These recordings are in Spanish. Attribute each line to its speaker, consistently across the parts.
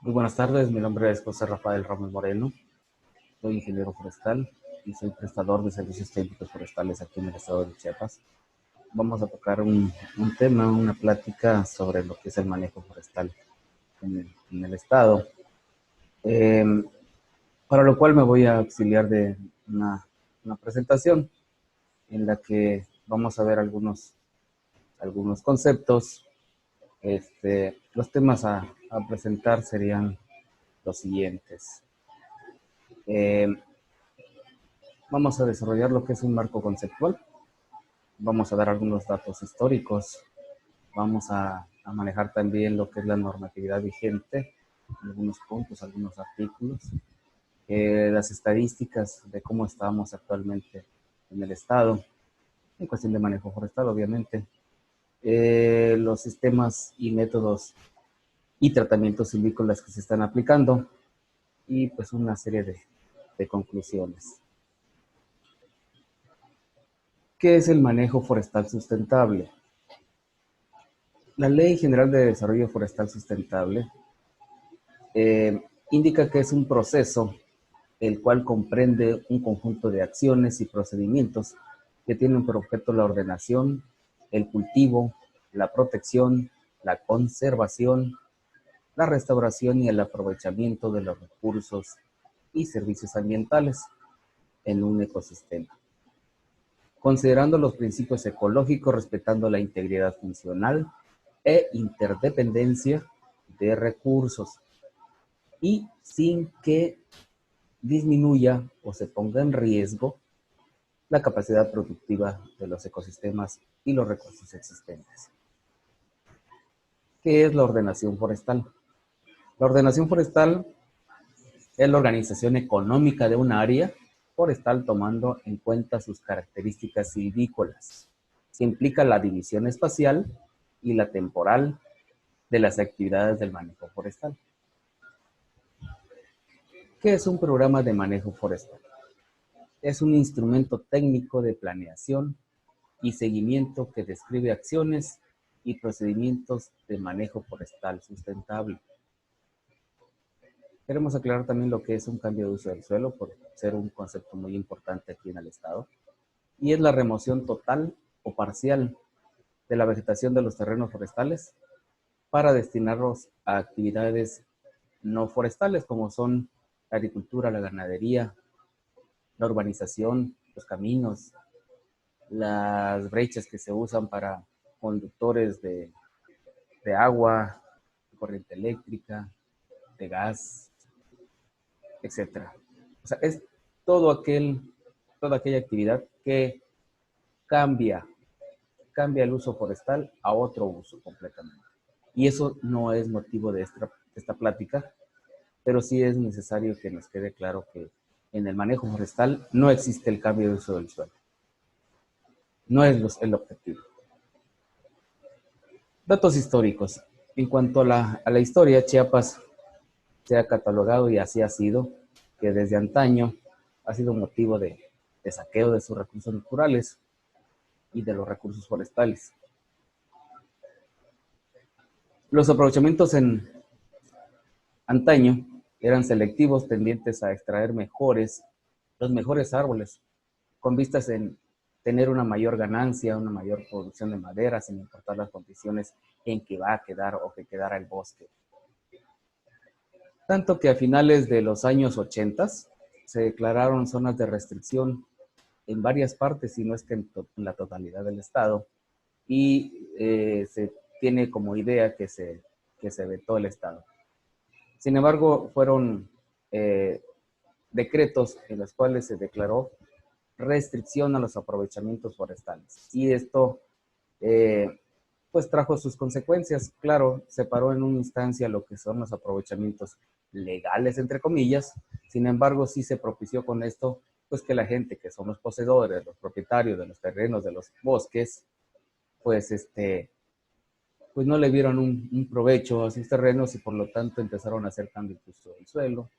Speaker 1: Muy buenas tardes, mi nombre es José Rafael Ramos Moreno, soy ingeniero forestal y soy prestador de servicios técnicos forestales aquí en el estado de Chiapas. Vamos a tocar un tema, una plática sobre lo que es el manejo forestal en el estado, eh, para lo cual me voy a auxiliar de una presentación en la que vamos a ver algunos conceptos. Los temas a presentar serían los siguientes. Eh, Vamos a desarrollar lo que es un marco conceptual. Vamos a dar algunos datos históricos. Vamos a manejar también lo que es la normatividad vigente, algunos puntos, algunos artículos, las estadísticas de cómo estamos actualmente en el estado, en cuestión de manejo forestal, obviamente, los sistemas y métodos y tratamientos silvícolas que se están aplicando y pues una serie de conclusiones. ¿Qué es el manejo forestal sustentable? La Ley General de Desarrollo Forestal Sustentable indica que es un proceso el cual comprende un conjunto de acciones y procedimientos que tienen por objeto la ordenación, el cultivo, la protección, la conservación, la restauración y el aprovechamiento de los recursos y servicios ambientales en un ecosistema, considerando los principios ecológicos, respetando la integridad funcional e interdependencia de recursos y sin que disminuya o se ponga en riesgo la capacidad productiva de los ecosistemas y los recursos existentes. ¿Qué es la ordenación forestal? La ordenación forestal es la organización económica de un área forestal tomando en cuenta sus características silvícolas. Se implica la división espacial y la temporal de las actividades del manejo forestal. ¿Qué es un programa de manejo forestal? Es un instrumento técnico de planeación y seguimiento que describe acciones y procedimientos de manejo forestal sustentable. Queremos aclarar también lo que es un cambio de uso del suelo, por ser un concepto muy importante aquí en el estado, y es la remoción total o parcial de la vegetación de los terrenos forestales para destinarlos a actividades no forestales, como son la agricultura, la ganadería, la urbanización, los caminos, las brechas que se usan para conductores de agua, de corriente eléctrica, de gas, etcétera. O sea, es toda aquella actividad que cambia el uso forestal a otro uso completamente. Y eso no es motivo de esta plática, pero sí es necesario que nos quede claro que en el manejo forestal no existe el cambio de uso del suelo. No es el objetivo. Datos históricos. En cuanto a la historia, Chiapas se ha catalogado y así ha sido, que desde antaño ha sido motivo de saqueo de sus recursos naturales y de los recursos forestales. Los aprovechamientos en antaño eran selectivos, tendientes a extraer los mejores árboles, con vistas en tener una mayor ganancia, una mayor producción de madera, sin importar las condiciones en que va a quedar o que quedara el bosque. Tanto que a finales de los años 80 se declararon zonas de restricción en varias partes, si no es que en la totalidad del estado, y se tiene como idea que se vetó el estado. Sin embargo, fueron decretos en los cuales se declaró restricción a los aprovechamientos forestales. Y esto pues trajo sus consecuencias. Claro, separó en una instancia lo que son los aprovechamientos legales, entre comillas. Sin embargo, sí se propició con esto, pues que la gente que son los poseedores, los propietarios de los terrenos, de los bosques, pues pues no le vieron un provecho a sus terrenos y por lo tanto empezaron a hacer cambios de uso del suelo.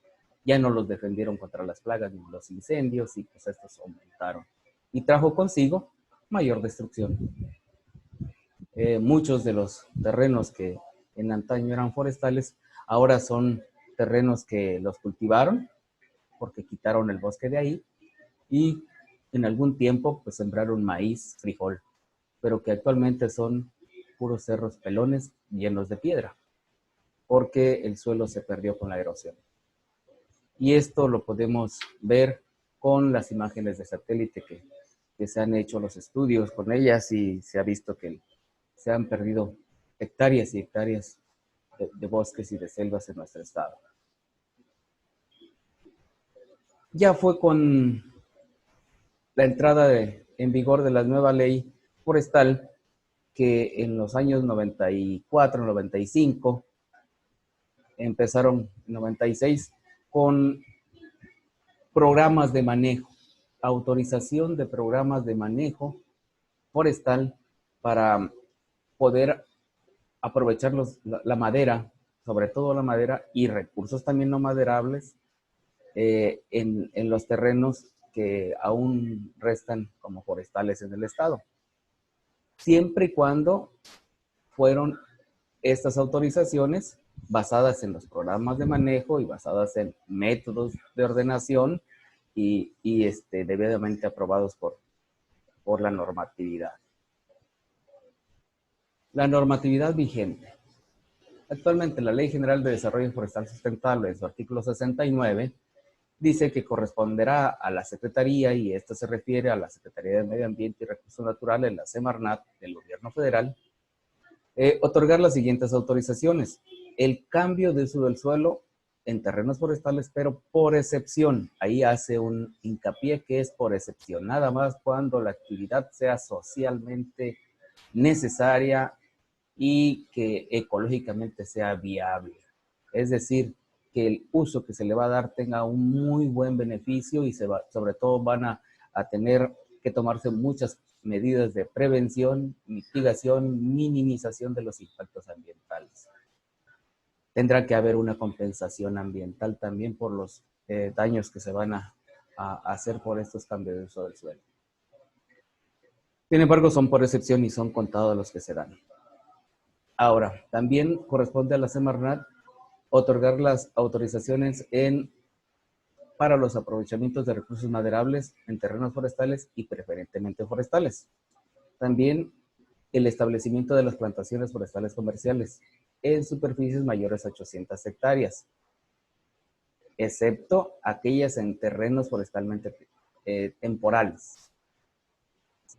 Speaker 1: Ya no los defendieron contra las plagas ni los incendios y pues estos aumentaron. Y trajo consigo mayor destrucción. Muchos de los terrenos que en antaño eran forestales, ahora son terrenos que los cultivaron, porque quitaron el bosque de ahí, y en algún tiempo pues sembraron maíz, frijol, pero que actualmente son puros cerros pelones llenos de piedra, porque el suelo se perdió con la erosión. Y esto lo podemos ver con las imágenes de satélite que se han hecho los estudios con ellas, y se ha visto que se han perdido hectáreas y hectáreas de bosques y de selvas en nuestro estado. Ya fue con la entrada en vigor de la nueva ley forestal que en los años 94, 95, empezaron en 96 con programas de manejo, autorización de programas de manejo forestal para poder aprovechar la madera, sobre todo la madera y recursos también no maderables en los terrenos que aún restan como forestales en el estado. Siempre y cuando fueron estas autorizaciones basadas en los programas de manejo y basadas en métodos de ordenación y debidamente aprobados por la normatividad. La normatividad vigente. Actualmente la Ley General de Desarrollo Forestal Sustentable, en su artículo 69, dice que corresponderá a la Secretaría, y esto se refiere a la Secretaría de Medio Ambiente y Recursos Naturales, la Semarnat del Gobierno Federal, otorgar las siguientes autorizaciones. El cambio de uso del suelo en terrenos forestales, pero por excepción. Ahí hace un hincapié que es por excepción, nada más cuando la actividad sea socialmente necesaria y que ecológicamente sea viable. Es decir, que el uso que se le va a dar tenga un muy buen beneficio y sobre todo van a tener que tomarse muchas medidas de prevención, mitigación, minimización de los impactos ambientales. Tendrá que haber una compensación ambiental también por los daños que se van a hacer por estos cambios de uso del suelo. Sin embargo, son por excepción y son contados los que se dan. Ahora, también corresponde a la Semarnat otorgar las autorizaciones para los aprovechamientos de recursos maderables en terrenos forestales y preferentemente forestales. También el establecimiento de las plantaciones forestales comerciales en superficies mayores a 800 hectáreas, excepto aquellas en terrenos forestalmente temporales.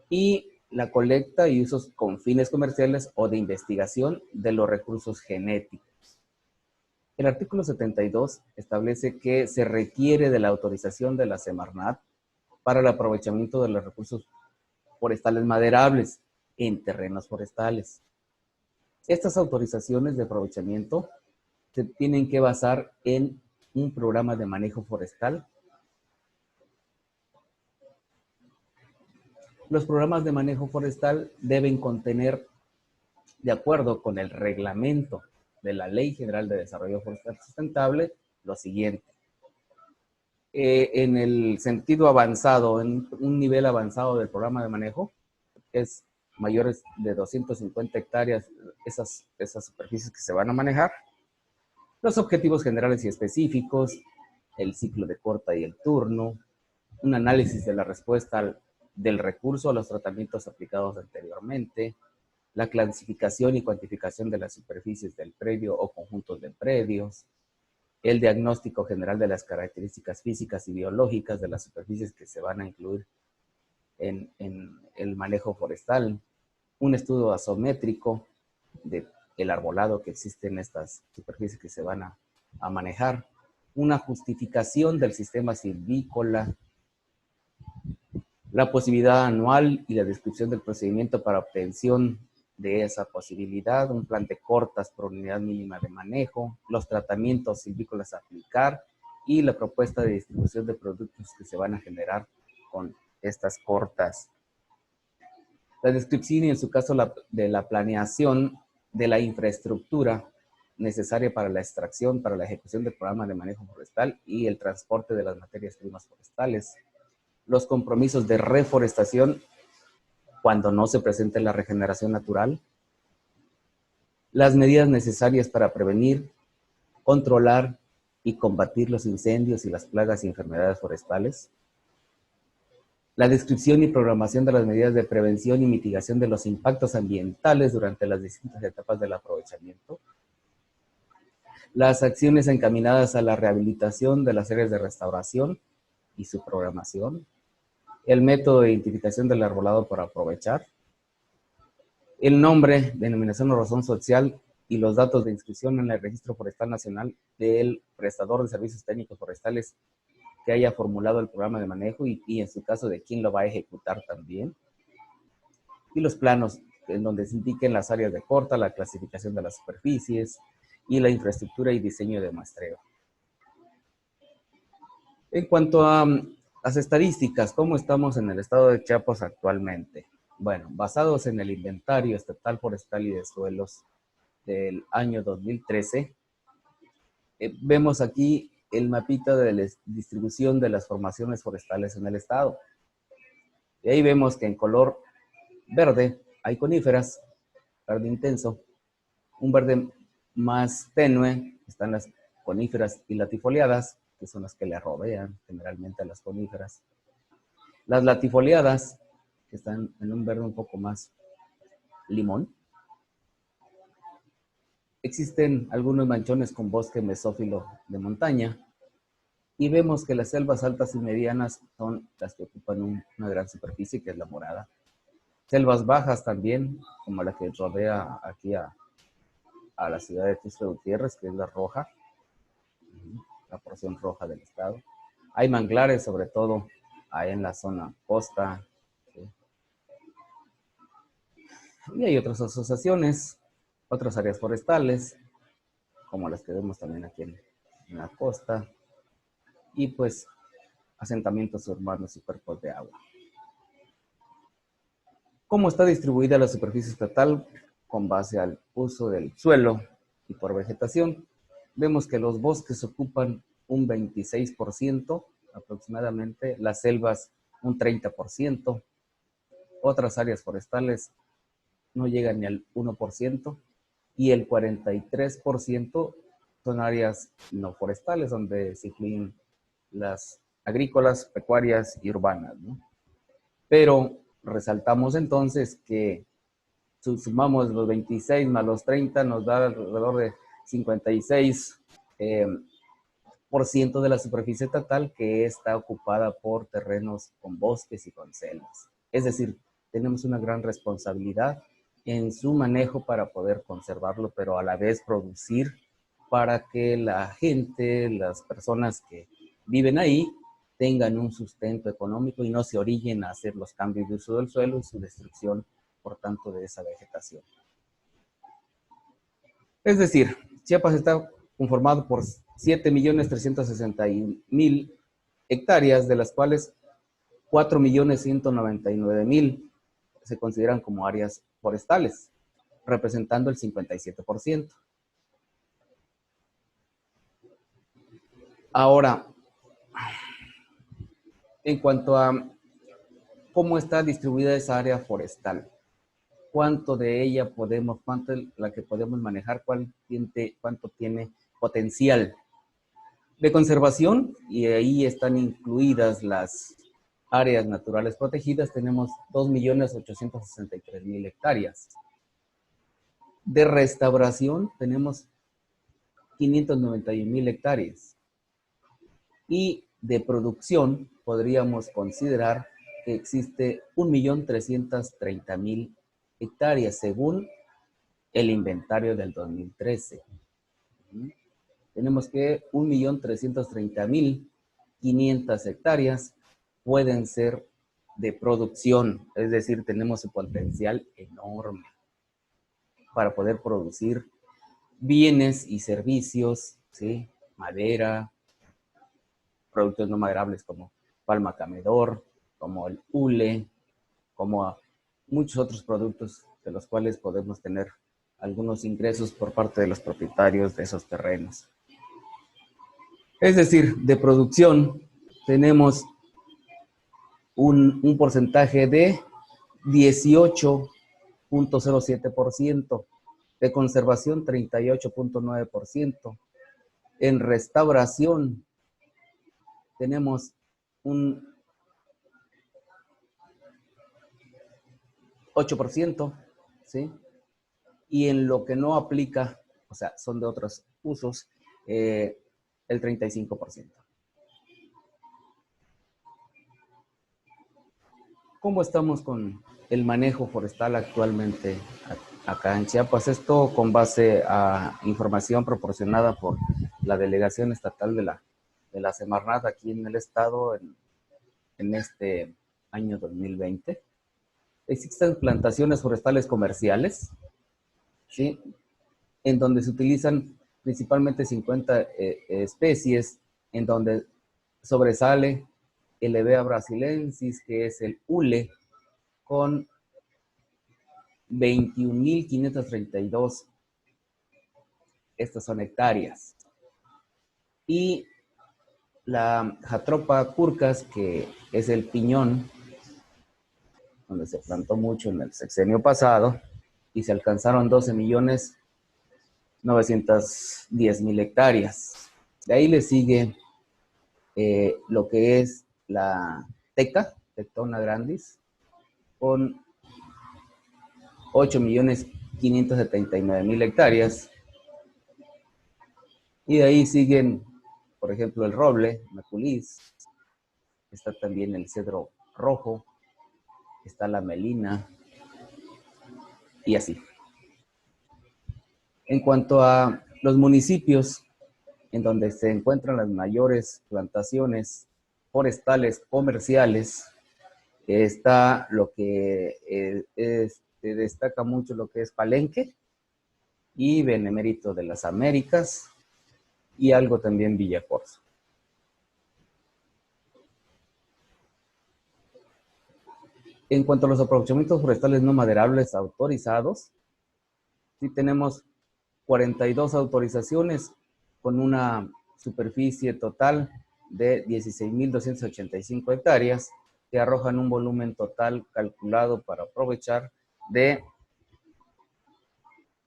Speaker 1: Y la colecta y usos con fines comerciales o de investigación de los recursos genéticos. El artículo 72 establece que se requiere de la autorización de la Semarnat para el aprovechamiento de los recursos forestales maderables en terrenos forestales. Estas autorizaciones de aprovechamiento se tienen que basar en un programa de manejo forestal. Los programas de manejo forestal deben contener, de acuerdo con el reglamento de la Ley General de Desarrollo Forestal Sustentable, lo siguiente. En el sentido avanzado, en un nivel avanzado del programa de manejo, es mayores de 250 hectáreas esas superficies que se van a manejar, los objetivos generales y específicos, el ciclo de corta y el turno, un análisis de la respuesta del recurso a los tratamientos aplicados anteriormente, la clasificación y cuantificación de las superficies del predio o conjuntos de predios, el diagnóstico general de las características físicas y biológicas de las superficies que se van a incluir en el manejo forestal, un estudio asométrico del arbolado que existe en estas superficies que se van a manejar, una justificación del sistema silvícola, la posibilidad anual y la descripción del procedimiento para obtención de esa posibilidad, un plan de cortas por unidad mínima de manejo, los tratamientos silvícolas a aplicar y la propuesta de distribución de productos que se van a generar con estas cortas. La descripción y en su caso de la planeación de la infraestructura necesaria para la extracción, para la ejecución del programa de manejo forestal y el transporte de las materias primas forestales, los compromisos de reforestación cuando no se presente la regeneración natural, las medidas necesarias para prevenir, controlar y combatir los incendios y las plagas y enfermedades forestales. La descripción y programación de las medidas de prevención y mitigación de los impactos ambientales durante las distintas etapas del aprovechamiento. Las acciones encaminadas a la rehabilitación de las áreas de restauración y su programación. El método de identificación del arbolado para aprovechar. El nombre, denominación o razón social y los datos de inscripción en el Registro Forestal Nacional del prestador de servicios técnicos forestales que haya formulado el programa de manejo y en su caso de quién lo va a ejecutar también. Y los planos en donde se indiquen las áreas de corta, la clasificación de las superficies y la infraestructura y diseño de muestreo. En cuanto a las estadísticas, ¿cómo estamos en el estado de Chiapas actualmente? Bueno, basados en el inventario estatal forestal y de suelos del año 2013, vemos aquí el mapita de la distribución de las formaciones forestales en el estado. Y ahí vemos que en color verde hay coníferas, verde intenso. Un verde más tenue están las coníferas y latifoliadas, que son las que le rodean generalmente a las coníferas. Las latifoliadas, que están en un verde un poco más limón. Existen algunos manchones con bosque mesófilo de montaña. Y vemos que las selvas altas y medianas son las que ocupan una gran superficie, que es la morada. Selvas bajas también, como la que rodea aquí a la ciudad de Tuxtla Gutiérrez, que es la roja, la porción roja del estado. Hay manglares, sobre todo, ahí en la zona costa. ¿Sí? Y hay otras asociaciones, otras áreas forestales, como las que vemos también aquí en la costa. Y pues asentamientos urbanos y cuerpos de agua. ¿Cómo está distribuida la superficie estatal? Con base al uso del suelo y por vegetación. Vemos que los bosques ocupan un 26% aproximadamente, las selvas un 30%, otras áreas forestales no llegan ni al 1%, y el 43% son áreas no forestales, donde se incluyen las agrícolas, pecuarias y urbanas, ¿no? Pero resaltamos entonces que si sumamos los 26 más los 30, nos da alrededor de 56% de la superficie estatal que está ocupada por terrenos con bosques y con selvas. Es decir, tenemos una gran responsabilidad en su manejo para poder conservarlo, pero a la vez producir para que la gente, las personas que viven ahí, tengan un sustento económico y no se orillen a hacer los cambios de uso del suelo y su destrucción, por tanto, de esa vegetación. Es decir, Chiapas está conformado por 7.360.000 hectáreas, de las cuales 4.199.000 se consideran como áreas forestales, representando el 57%. Ahora, en cuanto a cómo está distribuida esa área forestal, cuánto de ella podemos, cuánto es la que podemos manejar, cuánto tiene potencial de conservación, y ahí están incluidas las áreas naturales protegidas. Tenemos 2.863.000 hectáreas. De restauración tenemos 591.000 hectáreas. Y de producción podríamos considerar que existe 1.330.000 hectáreas según el inventario del 2013. Tenemos que 1.330.500 hectáreas pueden ser de producción, es decir, tenemos un potencial enorme para poder producir bienes y servicios, ¿sí? Madera, productos no maderables como palma camedor, como el hule, como muchos otros productos de los cuales podemos tener algunos ingresos por parte de los propietarios de esos terrenos. Es decir, de producción tenemos un porcentaje de 18.07%, de conservación 38.9%, En restauración tenemos un 8%, ¿sí? Y en lo que no aplica, o sea, son de otros usos, el 35%. ¿Cómo estamos con el manejo forestal actualmente acá en Chiapas? Esto con base a información proporcionada por la Delegación Estatal de la Semarnat aquí en el estado en este año 2020. Existen plantaciones forestales comerciales, ¿sí? En donde se utilizan principalmente 50 especies, en donde sobresale el Hevea brasilensis, que es el hule, con 21.532, estas son hectáreas. Y la Jatropha curcas, que es el piñón, donde se plantó mucho en el sexenio pasado, y se alcanzaron 12.910.000 hectáreas. De ahí le sigue lo que es la teca, Tectona grandis, con 8.579.000 hectáreas. Y de ahí siguen, por ejemplo, el roble, maculis, está también el cedro rojo, está la melina, y así. En cuanto a los municipios en donde se encuentran las mayores plantaciones forestales comerciales, está lo que destaca mucho lo que es Palenque y Benemérito de las Américas y algo también Villa Corzo. En cuanto a los aprovechamientos forestales no maderables autorizados, sí tenemos 42 autorizaciones con una superficie total de 16.285 hectáreas que arrojan un volumen total calculado para aprovechar de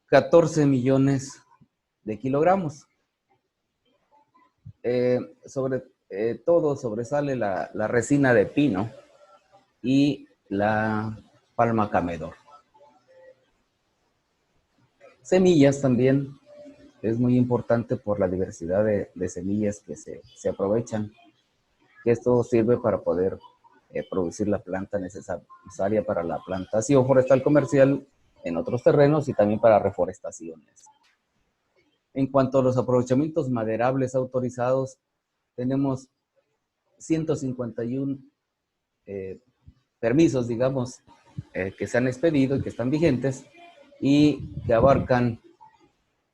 Speaker 1: 14 millones de kilogramos. Sobre todo sobresale la resina de pino y la palma camedor. Semillas también es muy importante por la diversidad de semillas que se aprovechan, que esto sirve para poder producir la planta necesaria para la plantación forestal comercial en otros terrenos y también para reforestaciones. En cuanto a los aprovechamientos maderables autorizados, tenemos 151 permisos, digamos, que se han expedido y que están vigentes y que abarcan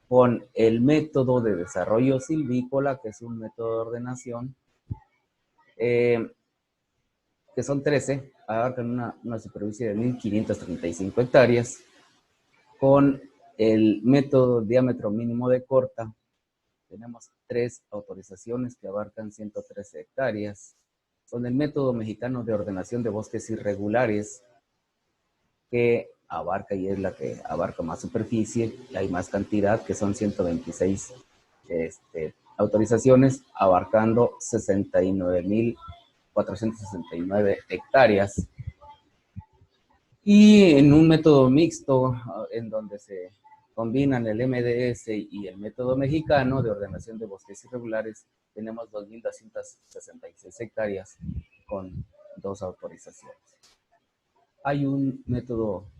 Speaker 1: con el método de desarrollo silvícola, que es un método de ordenación, que son 13, abarcan una superficie de 1.535 hectáreas, con el método diámetro mínimo de corta, tenemos 3 autorizaciones que abarcan 113 hectáreas, con el método mexicano de ordenación de bosques irregulares, que abarca y es la que abarca más superficie, y hay más cantidad, que son 126 autorizaciones, abarcando 69.469 hectáreas. Y en un método mixto, en donde se combinan el MDS y el método mexicano de ordenación de bosques irregulares, tenemos 2.266 hectáreas con 2 autorizaciones. Hay un método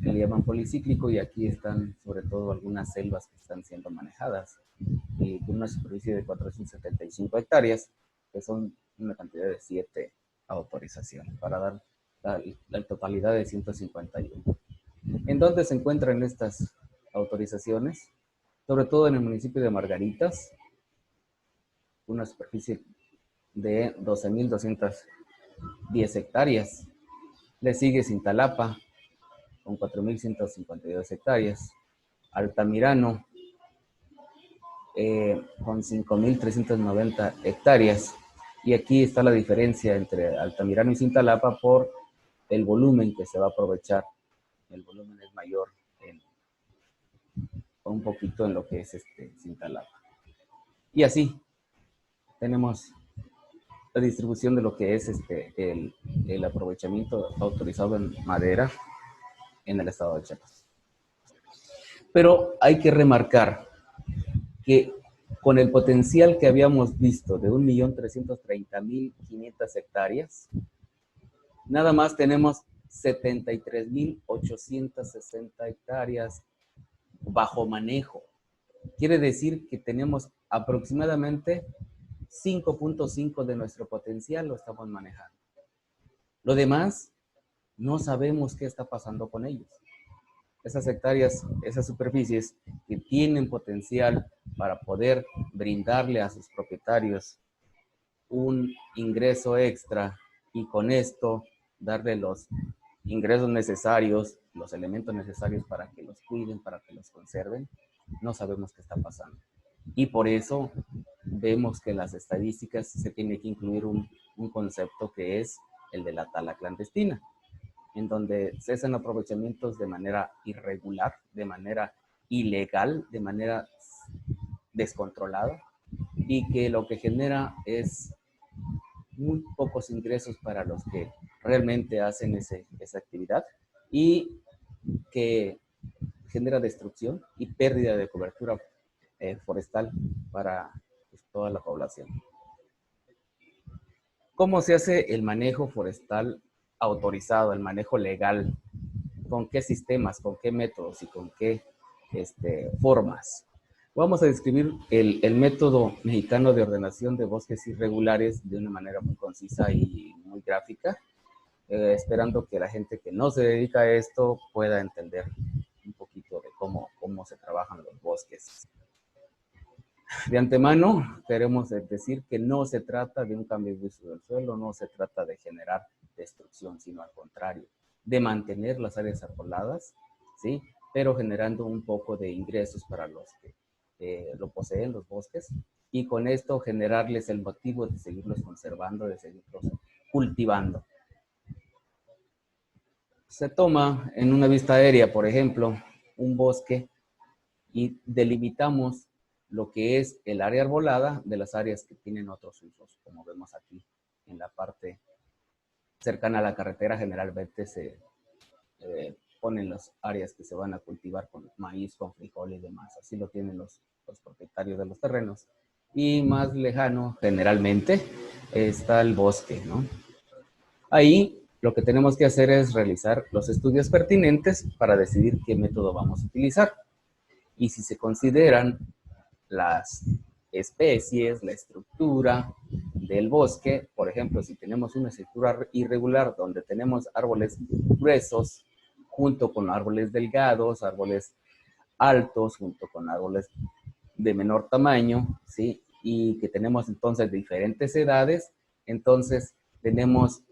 Speaker 1: que le llaman policíclico y aquí están sobre todo algunas selvas que están siendo manejadas y con una superficie de 475 hectáreas, que son una cantidad de 7 autorizaciones para dar la totalidad de 151. ¿En dónde se encuentran estas autorizaciones? Sobre todo en el municipio de Margaritas, una superficie de 12.210 hectáreas. Le sigue Cintalapa, con 4.152 hectáreas. Altamirano, con 5.390 hectáreas. Y aquí está la diferencia entre Altamirano y Cintalapa por el volumen que se va a aprovechar. El volumen es mayor un poquito en lo que es Cintalapa. Y así tenemos la distribución de lo que es el aprovechamiento autorizado en madera en el estado de Chiapas. Pero hay que remarcar que con el potencial que habíamos visto de 1.330.500 hectáreas, nada más tenemos 73.860 hectáreas bajo manejo. Quiere decir que tenemos aproximadamente 5.5 de nuestro potencial lo estamos manejando. Lo demás, no sabemos qué está pasando con ellos. Esas hectáreas, esas superficies que tienen potencial para poder brindarle a sus propietarios un ingreso extra y con esto darle los ingresos necesarios, los elementos necesarios para que los cuiden, para que los conserven, no sabemos qué está pasando. Y por eso vemos que en las estadísticas se tiene que incluir un concepto que es el de la tala clandestina, en donde se hacen aprovechamientos de manera irregular, de manera ilegal, de manera descontrolada, y que lo que genera es muy pocos ingresos para los que realmente hacen esa actividad y que genera destrucción y pérdida de cobertura forestal para pues, toda la población. ¿Cómo se hace el manejo forestal autorizado, el manejo legal? ¿Con qué sistemas, con qué métodos y con qué formas? Vamos a describir el método mexicano de ordenación de bosques irregulares de una manera muy concisa y muy gráfica, esperando que la gente que no se dedica a esto pueda entender un poquito de cómo se trabajan los bosques. De antemano, queremos decir que no se trata de un cambio de uso del suelo, no se trata de generar destrucción, sino al contrario, de mantener las áreas arboladas, ¿sí? Pero generando un poco de ingresos para los que lo poseen, los bosques, y con esto generarles el motivo de seguirlos conservando, de seguirlos cultivando. Se toma en una vista aérea, por ejemplo, un bosque y delimitamos lo que es el área arbolada de las áreas que tienen otros usos, como vemos aquí en la parte cercana a la carretera. Generalmente se ponen las áreas que se van a cultivar con maíz, con frijol y demás. Así lo tienen los propietarios de los terrenos. Y más lejano, generalmente, está el bosque, ¿no? Ahí lo que tenemos que hacer es realizar los estudios pertinentes para decidir qué método vamos a utilizar. Y si se consideran las especies, la estructura del bosque, por ejemplo, si tenemos una estructura irregular donde tenemos árboles gruesos junto con árboles delgados, árboles altos junto con árboles de menor tamaño, ¿sí? Y que tenemos entonces diferentes edades, entonces tenemos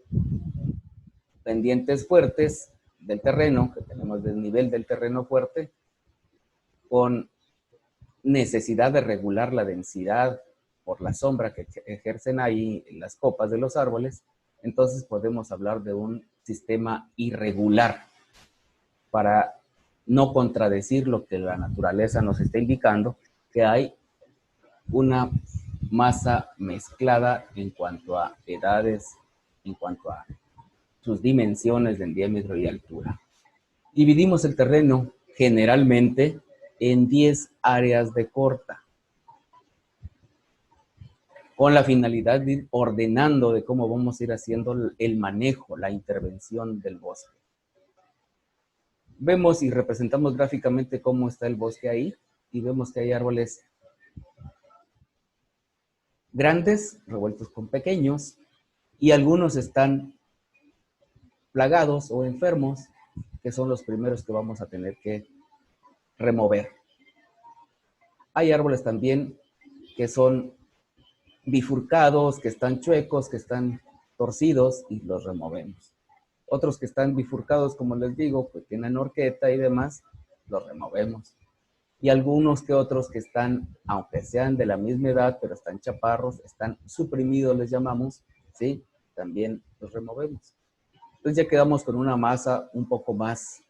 Speaker 1: pendientes fuertes del terreno, que tenemos del nivel del terreno fuerte, con necesidad de regular la densidad por la sombra que ejercen ahí en las copas de los árboles, entonces podemos hablar de un sistema irregular para no contradecir lo que la naturaleza nos está indicando, que hay una masa mezclada en cuanto a edades, en cuanto a sus dimensiones en diámetro y altura. Dividimos el terreno generalmente en 10 áreas de corta, con la finalidad de ir ordenando de cómo vamos a ir haciendo el manejo, la intervención del bosque. Vemos y representamos gráficamente cómo está el bosque ahí, y vemos que hay árboles grandes revueltos con pequeños, y algunos están plagados o enfermos, que son los primeros que vamos a tener que remover. Hay árboles también que son bifurcados, que están chuecos, que están torcidos y los removemos. Otros que están bifurcados, como les digo, pues tienen horqueta y demás, los removemos. Y algunos que otros que están, aunque sean de la misma edad, pero están chaparros, están suprimidos, les llamamos, ¿sí? También los removemos. Entonces ya quedamos con una masa un poco más,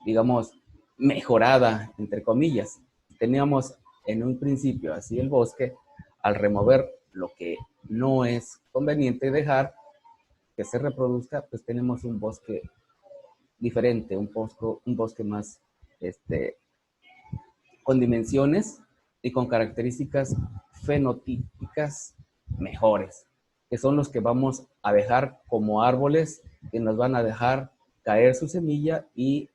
Speaker 1: digamos, mejorada, entre comillas. Teníamos en un principio así el bosque, al remover lo que no es conveniente dejar que se reproduzca, pues tenemos un bosque diferente, un bosque más con dimensiones y con características fenotípicas mejores, que son los que vamos a dejar como árboles que nos van a dejar caer su semilla y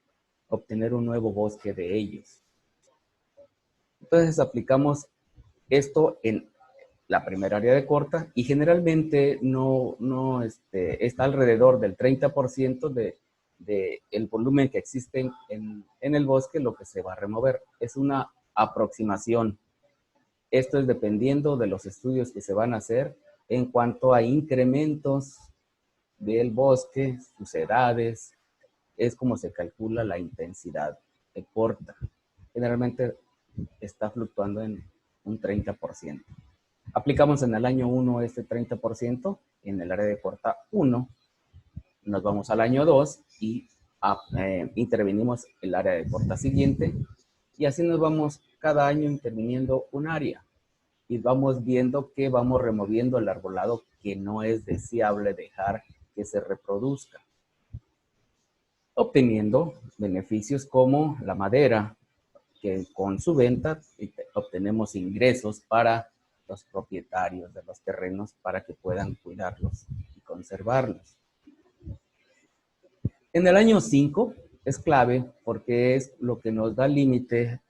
Speaker 1: obtener un nuevo bosque de ellos. Entonces aplicamos esto en la primera área de corta y generalmente no está alrededor del 30% de el volumen que existe en el bosque lo que se va a remover. Es una aproximación. Esto es dependiendo de los estudios que se van a hacer en cuanto a incrementos del bosque, sus edades, es como se calcula la intensidad de corta. Generalmente está fluctuando en un 30%. Aplicamos en el año 1 este 30% en el área de corta 1, nos vamos al año 2 y intervenimos el área de corta siguiente y así nos vamos cada año interviniendo un área y vamos viendo que vamos removiendo el arbolado que no es deseable dejar que se reproduzca, obteniendo beneficios como la madera, que con su venta obtenemos ingresos para los propietarios de los terrenos para que puedan cuidarlos y conservarlos. En el año 5 es clave porque es lo que nos da límite,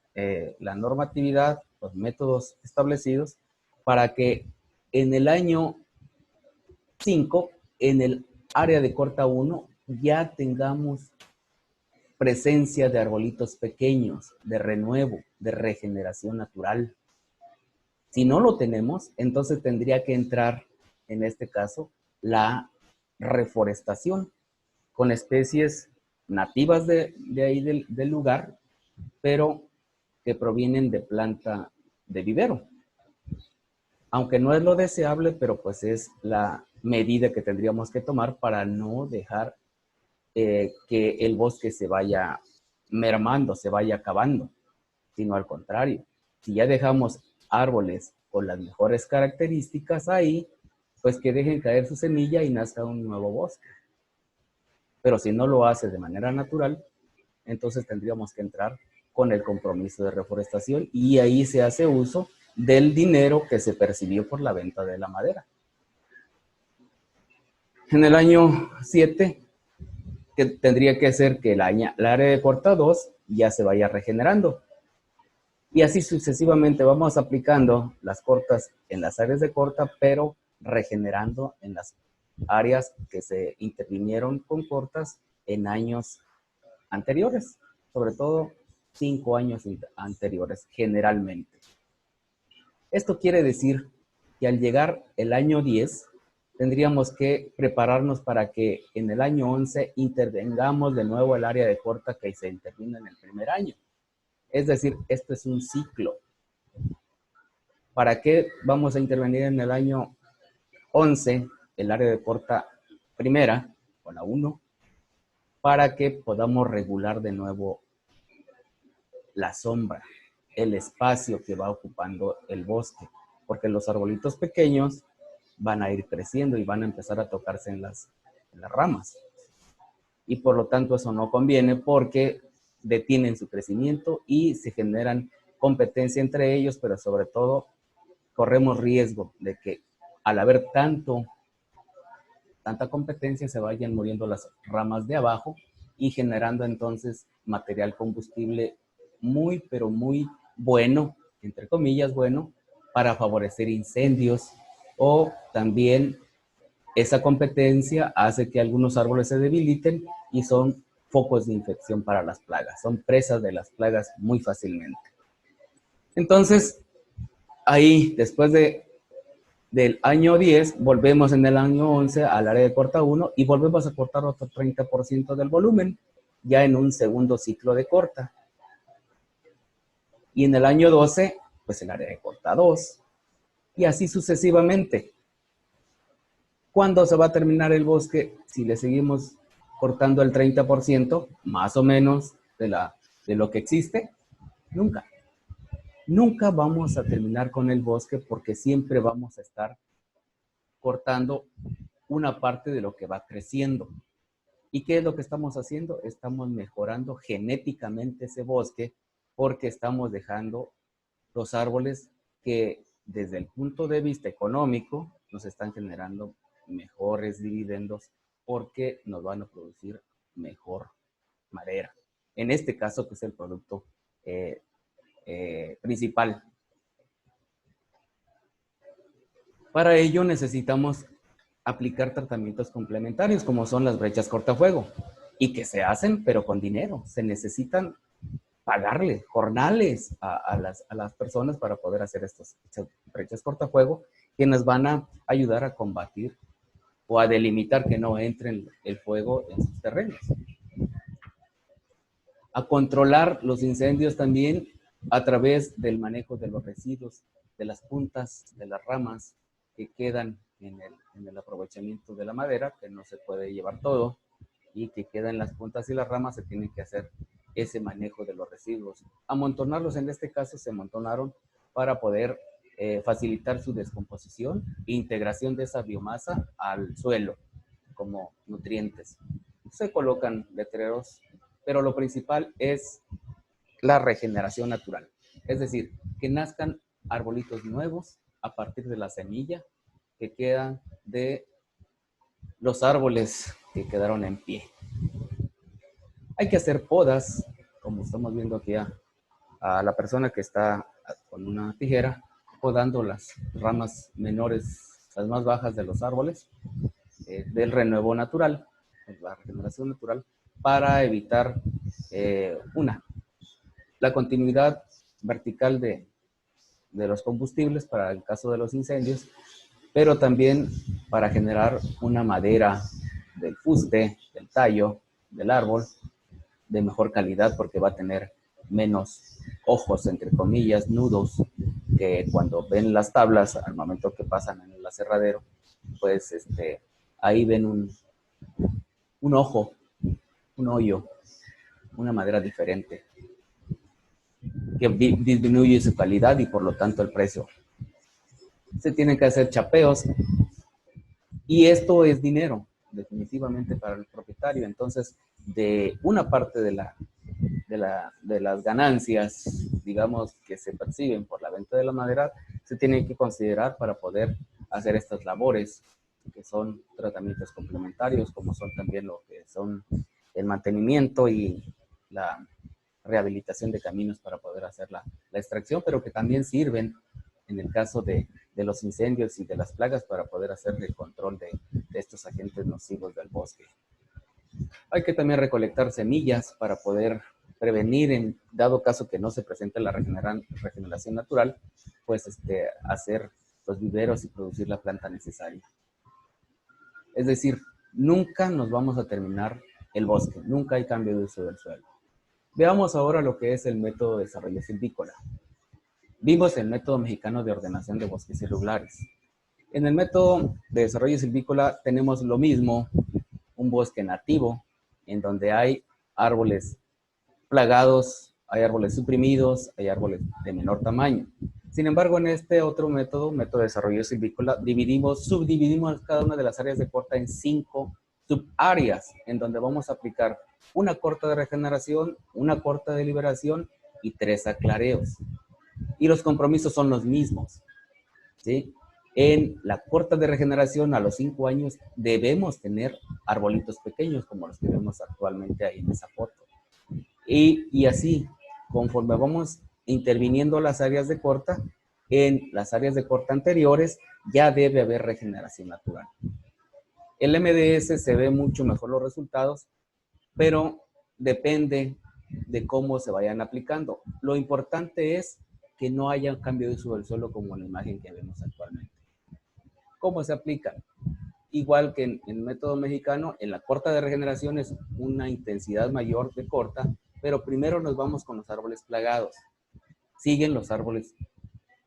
Speaker 1: la normatividad, los métodos establecidos para que en el año 5, en el área de corta 1, ya tengamos presencia de arbolitos pequeños, de renuevo, de regeneración natural. Si no lo tenemos, entonces tendría que entrar, en este caso, la reforestación con especies nativas de ahí del lugar, pero que provienen de planta de vivero. Aunque no es lo deseable, pero pues es la medida que tendríamos que tomar para no dejar que el bosque se vaya mermando, se vaya acabando, sino al contrario. Si ya dejamos árboles con las mejores características ahí, pues que dejen caer su semilla y nazca un nuevo bosque. Pero si no lo hace de manera natural, entonces tendríamos que entrar con el compromiso de reforestación y ahí se hace uso del dinero que se percibió por la venta de la madera. En el año 7, que tendría que ser que el área de corta 2 ya se vaya regenerando. Y así sucesivamente vamos aplicando las cortas en las áreas de corta, pero regenerando en las áreas que se intervinieron con cortas en años anteriores, sobre todo 5 años anteriores, generalmente. Esto quiere decir que al llegar el año 10, tendríamos que prepararnos para que en el año 11 intervengamos de nuevo el área de corta que se intervino en el primer año. Es decir, esto es un ciclo. ¿Para qué vamos a intervenir en el año 11 el área de corta primera, o la 1? Para que podamos regular de nuevo la sombra, el espacio que va ocupando el bosque, porque los arbolitos pequeños van a ir creciendo y van a empezar a tocarse en las ramas. Y por lo tanto eso no conviene porque detienen su crecimiento y se generan competencia entre ellos, pero sobre todo corremos riesgo de que al haber tanta competencia se vayan muriendo las ramas de abajo y generando entonces material combustible muy, pero muy bueno, entre comillas bueno, para favorecer incendios o también esa competencia hace que algunos árboles se debiliten y son focos de infección para las plagas, son presas de las plagas muy fácilmente. Entonces, ahí después del año 10, volvemos en el año 11 al área de corta 1 y volvemos a cortar otro 30% del volumen, ya en un segundo ciclo de corta. Y en el año 12, pues el área de corta 2, y así sucesivamente. ¿Cuándo se va a terminar el bosque si le seguimos cortando el 30%, más o menos, de lo que existe? Nunca. Nunca vamos a terminar con el bosque porque siempre vamos a estar cortando una parte de lo que va creciendo. ¿Y qué es lo que estamos haciendo? Estamos mejorando genéticamente ese bosque porque estamos dejando los árboles que desde el punto de vista económico nos están generando mejores dividendos porque nos van a producir mejor madera. En este caso, que es el producto principal. Para ello necesitamos aplicar tratamientos complementarios como son las brechas cortafuego y que se hacen pero con dinero. Se necesitan pagarle jornales a las personas para poder hacer estas brechas cortafuego que nos van a ayudar a combatir o a delimitar que no entre el fuego en sus terrenos. A controlar los incendios también a través del manejo de los residuos, de las puntas, de las ramas que quedan en el aprovechamiento de la madera, que no se puede llevar todo, y que quedan las puntas y las ramas, se tiene que hacer ese manejo de los residuos. Amontonarlos, en este caso, se amontonaron para poder facilitar su descomposición e integración de esa biomasa al suelo como nutrientes. Se colocan letreros, pero lo principal es la regeneración natural. Es decir, que nazcan arbolitos nuevos a partir de la semilla que quedan de los árboles que quedaron en pie. Hay que hacer podas, como estamos viendo aquí a la persona que está con una tijera podando las ramas menores, las más bajas de los árboles, del renuevo natural, la regeneración natural, para evitar la continuidad vertical de los combustibles para el caso de los incendios, pero también para generar una madera del fuste, del tallo, del árbol, de mejor calidad porque va a tener menos ojos, entre comillas, nudos, que cuando ven las tablas al momento que pasan en el aserradero, pues ahí ven un ojo, un hoyo, una madera diferente, que disminuye su calidad y por lo tanto el precio. Se tienen que hacer chapeos y esto es dinero, definitivamente, para el propietario. Entonces, de una parte de las ganancias, digamos, que se perciben por la venta de la madera, se tiene que considerar para poder hacer estas labores, que son tratamientos complementarios, como son también lo que son el mantenimiento y la rehabilitación de caminos para poder hacer la extracción, pero que también sirven en el caso de los incendios y de las plagas para poder hacer el control de estos agentes nocivos del bosque. Hay que también recolectar semillas para poder prevenir, en dado caso que no se presente la regeneración natural, pues hacer los viveros y producir la planta necesaria. Es decir, nunca nos vamos a terminar el bosque, nunca hay cambio de uso del suelo. Veamos ahora lo que es el método de desarrollo silvícola. Vimos el método mexicano de ordenación de bosques irregulares. En el método de desarrollo silvícola tenemos lo mismo, un bosque nativo, en donde hay árboles plagados, hay árboles suprimidos, hay árboles de menor tamaño. Sin embargo, en este otro método de desarrollo silvícola, subdividimos cada una de las áreas de corta en 5 subáreas, en donde vamos a aplicar una corta de regeneración, una corta de liberación y 3 aclareos. Y los compromisos son los mismos, ¿sí? En la corta de regeneración, a los 5 años, debemos tener arbolitos pequeños, como los que vemos actualmente ahí en esa foto. Y así, conforme vamos interviniendo las áreas de corta, en las áreas de corta anteriores ya debe haber regeneración natural. El MDS se ve mucho mejor los resultados, pero depende de cómo se vayan aplicando. Lo importante es que no haya un cambio de uso del suelo como en la imagen que vemos actualmente. ¿Cómo se aplica? Igual que en el método mexicano, en la corta de regeneración es una intensidad mayor de corta, pero primero nos vamos con los árboles plagados. Siguen los árboles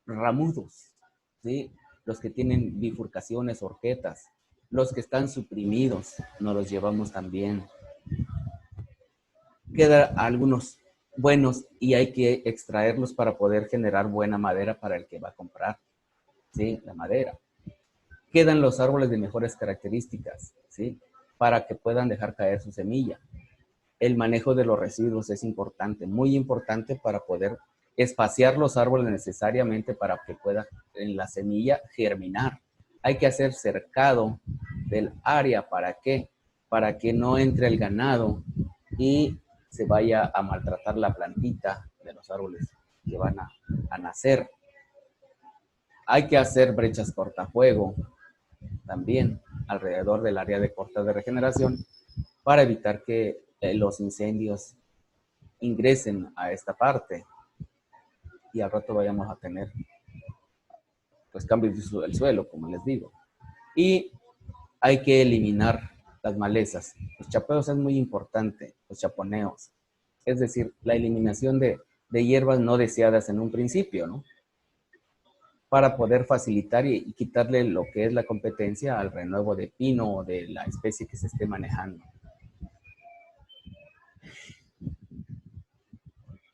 Speaker 1: ramudos, ¿sí? Los que tienen bifurcaciones, horquetas, los que están suprimidos, nos los llevamos también. Quedan algunos buenos y hay que extraerlos para poder generar buena madera para el que va a comprar, ¿sí? La madera. Quedan los árboles de mejores características, ¿sí? Para que puedan dejar caer su semilla. El manejo de los residuos es importante, muy importante para poder espaciar los árboles necesariamente para que pueda en la semilla germinar. Hay que hacer cercado del área, ¿para qué? Para que no entre el ganado y se vaya a maltratar la plantita de los árboles que van a nacer. Hay que hacer brechas cortafuego también alrededor del área de corta de regeneración para evitar que los incendios ingresen a esta parte y al rato vayamos a tener pues cambios del suelo, como les digo. Y hay que eliminar las malezas. Los chapeos es muy importante, los chaponeos. Es decir, la eliminación de hierbas no deseadas en un principio, ¿no? Para poder facilitar y quitarle lo que es la competencia al renuevo de pino o de la especie que se esté manejando.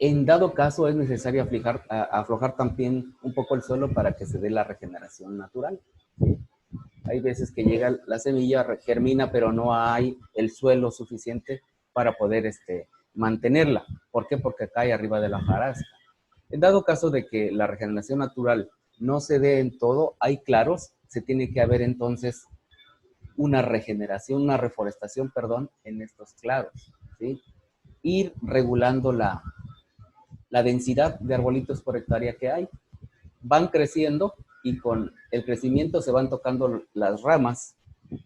Speaker 1: En dado caso es necesario aflojar también un poco el suelo para que se dé la regeneración natural. ¿Sí? Hay veces que llega la semilla, germina, pero no hay el suelo suficiente para poder mantenerla. ¿Por qué? Porque cae arriba de la hojarasca. En dado caso de que la regeneración natural no se dé en todo, hay claros, se tiene que haber entonces una regeneración, una reforestación, perdón, en estos claros. ¿Sí? Ir regulando la densidad de arbolitos por hectárea que hay. Van creciendo y con el crecimiento se van tocando las ramas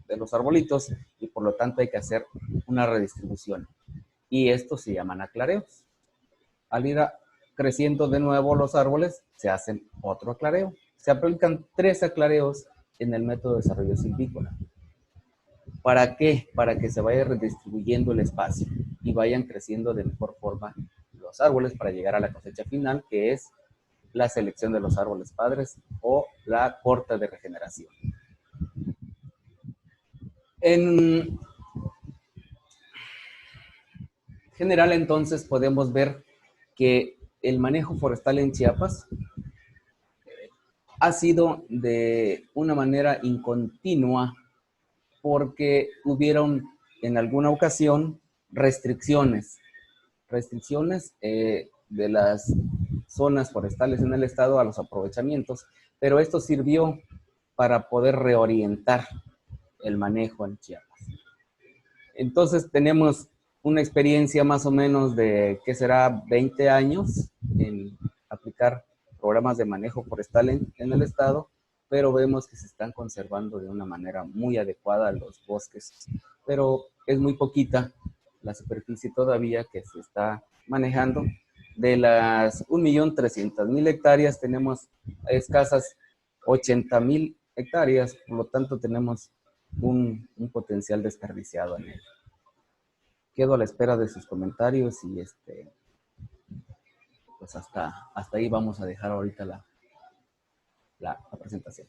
Speaker 1: de los arbolitos y por lo tanto hay que hacer una redistribución. Y estos se llaman aclareos. Al ir creciendo de nuevo los árboles, se hacen otro aclareo. Se aplican 3 aclareos en el método de desarrollo silvícola. ¿Para qué? Para que se vaya redistribuyendo el espacio y vayan creciendo de mejor forma los árboles para llegar a la cosecha final, que es la selección de los árboles padres o la corta de regeneración. En general, entonces, podemos ver que el manejo forestal en Chiapas ha sido de una manera incontinua porque hubieron en alguna ocasión restricciones de las zonas forestales en el estado a los aprovechamientos, pero esto sirvió para poder reorientar el manejo en Chiapas. Entonces tenemos una experiencia más o menos de, ¿qué será? 20 años en aplicar programas de manejo forestal en el estado, pero vemos que se están conservando de una manera muy adecuada los bosques, pero es muy poquita la superficie todavía que se está manejando. De las 1.300.000 hectáreas tenemos escasas 80.000 hectáreas, por lo tanto tenemos un potencial desperdiciado en él. Quedo a la espera de sus comentarios y pues hasta ahí vamos a dejar ahorita la presentación.